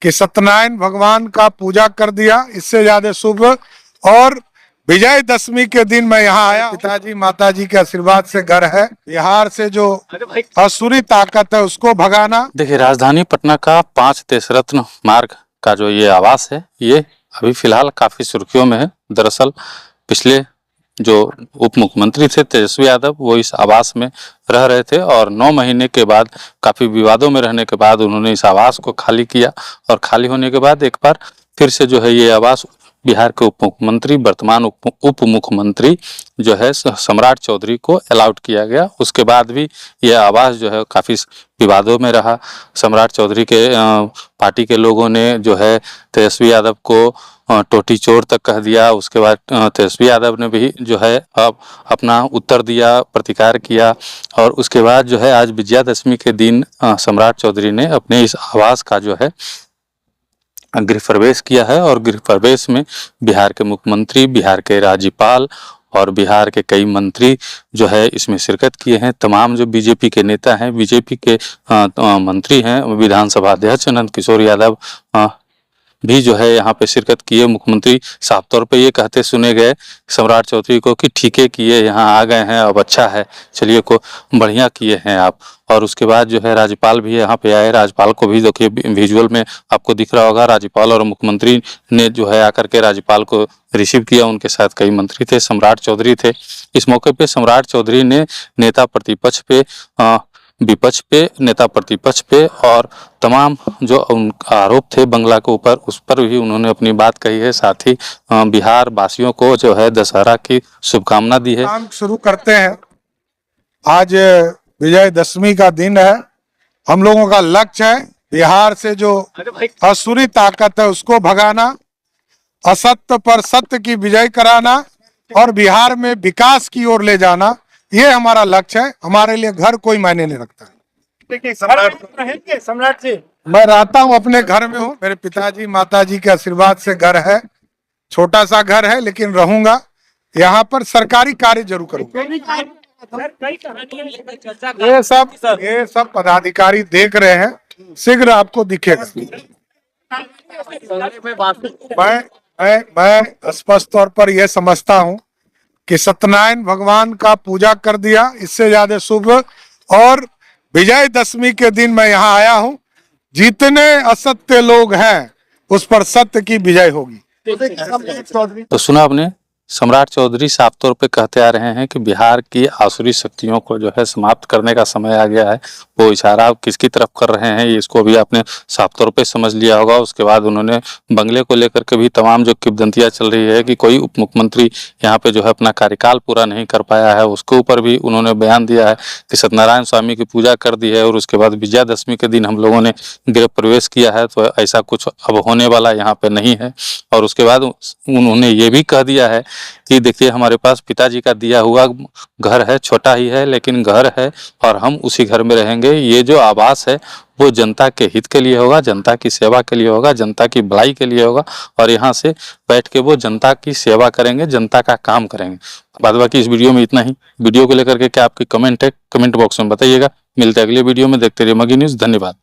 कि सत्यनारायण भगवान का पूजा कर दिया, इससे ज्यादा शुभ। और विजयदशमी के दिन मैं यहाँ आया, पिताजी माताजी के आशीर्वाद से घर है। बिहार से जो असुरी ताकत है उसको भगाना। देखिए, राजधानी पटना का 5 देश रत्न मार्ग का जो ये आवास है, ये अभी फिलहाल काफी सुर्खियों में है। दरअसल पिछले जो उप मुख्यमंत्री थे तेजस्वी यादव, वो इस आवास में रह रहे थे और 9 महीने के बाद, काफी विवादों में रहने के बाद, उन्होंने इस आवास को खाली किया। और खाली होने के बाद एक बार फिर से जो है ये आवास बिहार के उप मुख्यमंत्री, वर्तमान उप मुख्यमंत्री जो है सम्राट चौधरी को अलाउड किया गया। उसके बाद भी यह आवास जो है काफ़ी विवादों में रहा। सम्राट चौधरी के पार्टी के लोगों ने जो है तेजस्वी यादव को टोटी चोर तक कह दिया। उसके बाद तेजस्वी यादव ने भी जो है अब अपना उत्तर दिया, प्रतिकार किया। और उसके बाद जो है आज विजयादशमी के दिन सम्राट चौधरी ने अपने इस आवास का जो है गृह प्रवेश किया है। और गृह प्रवेश में बिहार के मुख्यमंत्री, बिहार के राज्यपाल और बिहार के कई मंत्री जो है इसमें शिरकत किए हैं। तमाम जो बीजेपी के नेता हैं, बीजेपी के मंत्री हैं, विधानसभा अध्यक्ष नंद किशोर यादव भी जो है यहाँ पे शिरकत किए। मुख्यमंत्री साफ तौर पे ये कहते सुने गए सम्राट चौधरी को कि ठीक है किए, यहाँ आ गए हैं, अब अच्छा है, चलिए को बढ़िया किए हैं आप। और उसके बाद जो है राज्यपाल भी यहाँ पे आए। राज्यपाल को भी देखिए विजुअल में आपको दिख रहा होगा, राज्यपाल और मुख्यमंत्री ने जो है आकर के राज्यपाल को रिसीव किया। उनके साथ कई मंत्री थे, सम्राट चौधरी थे। इस मौके पे सम्राट चौधरी ने नेता प्रतिपक्ष पे, विपक्ष पे, नेता प्रतिपक्ष पे और तमाम जो आरोप थे बंगला के ऊपर, उस पर भी उन्होंने अपनी बात कही है। साथ ही बिहार वासियों को जो है दशहरा की शुभकामना दी है। काम शुरू करते हैं। आज विजयदशमी का दिन है। हम लोगों का लक्ष्य है बिहार से जो असुरी ताकत है उसको भगाना, असत्य पर सत्य की विजय कराना और बिहार में विकास की ओर ले जाना, ये हमारा लक्ष्य है। हमारे लिए घर कोई मायने नहीं रखता है। सम्राट जी, मैं रहता हूँ अपने घर में हूँ। मेरे पिताजी माताजी के आशीर्वाद से घर है, छोटा सा घर है, लेकिन रहूंगा यहाँ पर। सरकारी कार्य जरूर करूंगा। ये सब पदाधिकारी देख रहे हैं, शीघ्र आपको दिखेगा। मैं स्पष्ट तौर पर यह समझता हूँ कि सत्यनारायण भगवान का पूजा कर दिया, इससे ज्यादा शुभ। और विजयदशमी के दिन मैं यहाँ आया हूँ। जितने असत्य लोग हैं उस पर सत्य की विजय होगी। तो सुना आपने, सम्राट चौधरी साफ तौर पे कहते आ रहे हैं कि बिहार की आसुरी शक्तियों को जो है समाप्त करने का समय आ गया है। वो इशारा किसकी तरफ कर रहे हैं इसको भी आपने साफ तौर पे समझ लिया होगा। उसके बाद उन्होंने बंगले को लेकर के भी तमाम जो किंवदंतियां चल रही है कि कोई उप मुख्यमंत्री यहाँ पे जो है अपना कार्यकाल पूरा नहीं कर पाया है, उसके ऊपर भी उन्होंने बयान दिया है कि सत्यनारायण स्वामी की पूजा कर दी है और उसके बाद विजयादशमी के दिन हम लोगों ने गृह प्रवेश किया है, तो ऐसा कुछ अब होने वाला यहाँ पे नहीं है। और उसके बाद उन्होंने ये भी कह दिया है कि देखिए हमारे पास पिताजी का दिया हुआ घर है, छोटा ही है लेकिन घर है और हम उसी घर में रहेंगे। ये जो आवास है वो जनता के हित के लिए होगा, जनता की सेवा के लिए होगा, जनता की भलाई के लिए होगा और यहाँ से बैठ के वो जनता की सेवा करेंगे, जनता का काम करेंगे। बाद बाकी इस वीडियो में इतना ही। वीडियो को लेकर के क्या आपकी कमेंट है, कमेंट बॉक्स में बताइएगा। मिलते हैं अगले वीडियो में। देखते रहिए मगही न्यूज़। धन्यवाद।